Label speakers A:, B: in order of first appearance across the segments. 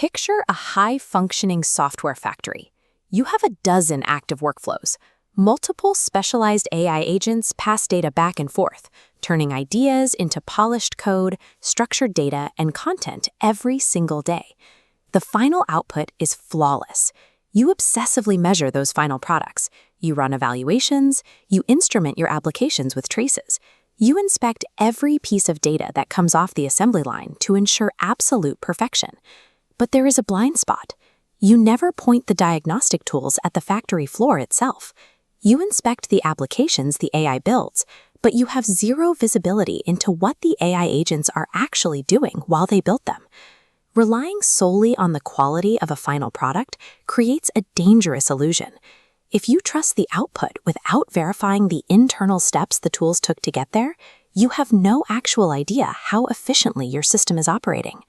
A: Picture a high-functioning software factory. You have a dozen active workflows. Multiple specialized AI agents pass data back and forth, turning ideas into polished code, structured data, and content every single day. The final output is flawless. You obsessively measure those final products. You run evaluations. You instrument your applications with traces. You inspect every piece of data that comes off the assembly line to ensure absolute perfection. But there is a blind spot. You never point the diagnostic tools at the factory floor itself. You inspect the applications the AI builds, but you have zero visibility into what the AI agents are actually doing while they built them. Relying solely on the quality of a final product creates a dangerous illusion. If you trust the output without verifying the internal steps the tools took to get there, you have no actual idea how efficiently your system is operating.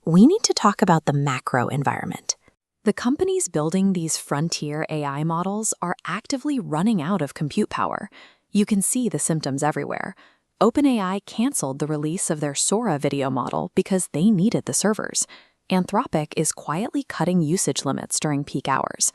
A: We need to talk about the macro environment. The companies building these frontier AI models are actively running out of compute power. You can see the symptoms everywhere. OpenAI canceled the release of their Sora video model because they needed the servers. Anthropic is quietly cutting usage limits during peak hours.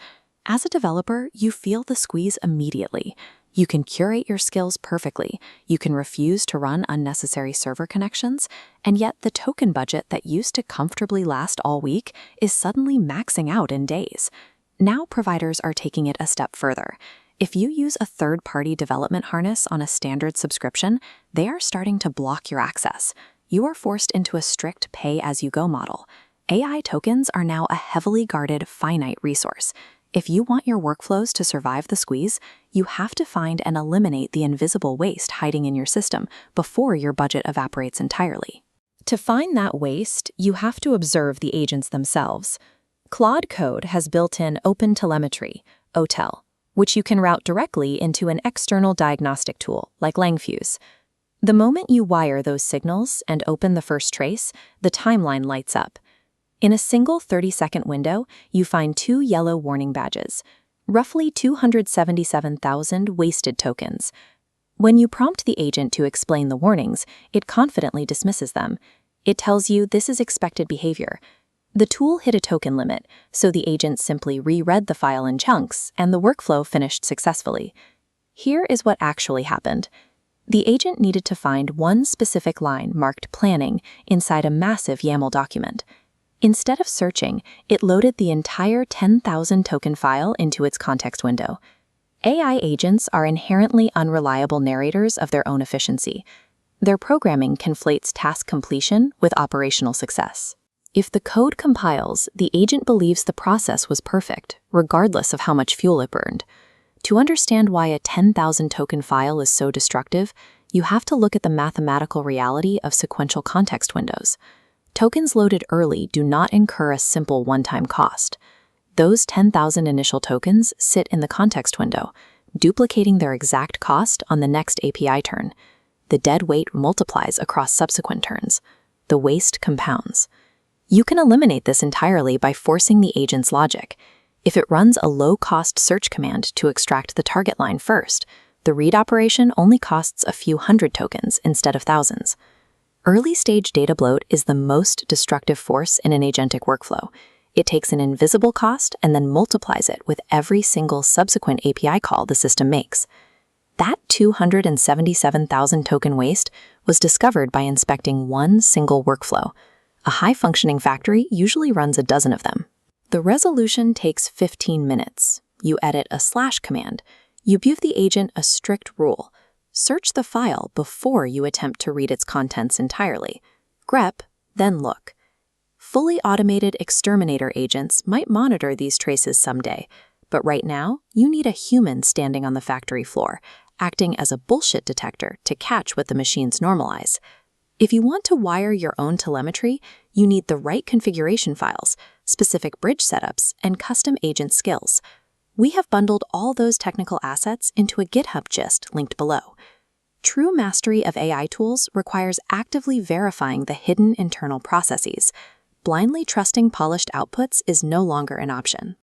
A: As a developer, you feel the squeeze immediately. You can curate your skills perfectly. You can refuse to run unnecessary server connections, and yet the token budget that used to comfortably last all week is suddenly maxing out in days. Now providers are taking it a step further. If you use a third-party development harness on a standard subscription, they are starting to block your access. You are forced into a strict pay-as-you-go model. AI tokens are now a heavily guarded, finite resource. If you want your workflows to survive the squeeze, you have to find and eliminate the invisible waste hiding in your system before your budget evaporates entirely. To find that waste, you have to observe the agents themselves. Claude Code has built-in open telemetry, OTel, which you can route directly into an external diagnostic tool like LangFuse. The moment you wire those signals and open the first trace, the timeline lights up. In a single 30-second window, you find 2 yellow warning badges, roughly 277,000 wasted tokens. When you prompt the agent to explain the warnings, it confidently dismisses them. It tells you this is expected behavior. The tool hit a token limit, so the agent simply reread the file in chunks, and the workflow finished successfully. Here is what actually happened. The agent needed to find one specific line marked planning inside a massive YAML document. Instead of searching, it loaded the entire 10,000 token file into its context window. AI agents are inherently unreliable narrators of their own efficiency. Their programming conflates task completion with operational success. If the code compiles, the agent believes the process was perfect, regardless of how much fuel it burned. To understand why a 10,000 token file is so destructive, you have to look at the mathematical reality of sequential context windows. Tokens loaded early do not incur a simple one-time cost. Those 10,000 initial tokens sit in the context window, duplicating their exact cost on the next API turn. The dead weight multiplies across subsequent turns. The waste compounds. You can eliminate this entirely by forcing the agent's logic. If it runs a low-cost search command to extract the target line first, the read operation only costs a few hundred tokens instead of thousands. Early-stage data bloat is the most destructive force in an agentic workflow. It takes an invisible cost and then multiplies it with every single subsequent API call the system makes. That 277,000 token waste was discovered by inspecting one single workflow. A high-functioning factory usually runs a dozen of them. The resolution takes 15 minutes. You edit a slash command. You give the agent a strict rule. Search the file before you attempt to read its contents entirely. Grep, then look. Fully automated exterminator agents might monitor these traces someday, but right now, you need a human standing on the factory floor, acting as a bullshit detector to catch what the machines normalize. If you want to wire your own telemetry, you need the right configuration files, specific bridge setups, and custom agent skills. We have bundled all those technical assets into a GitHub gist linked below. True mastery of AI tools requires actively verifying the hidden internal processes. Blindly trusting polished outputs is no longer an option.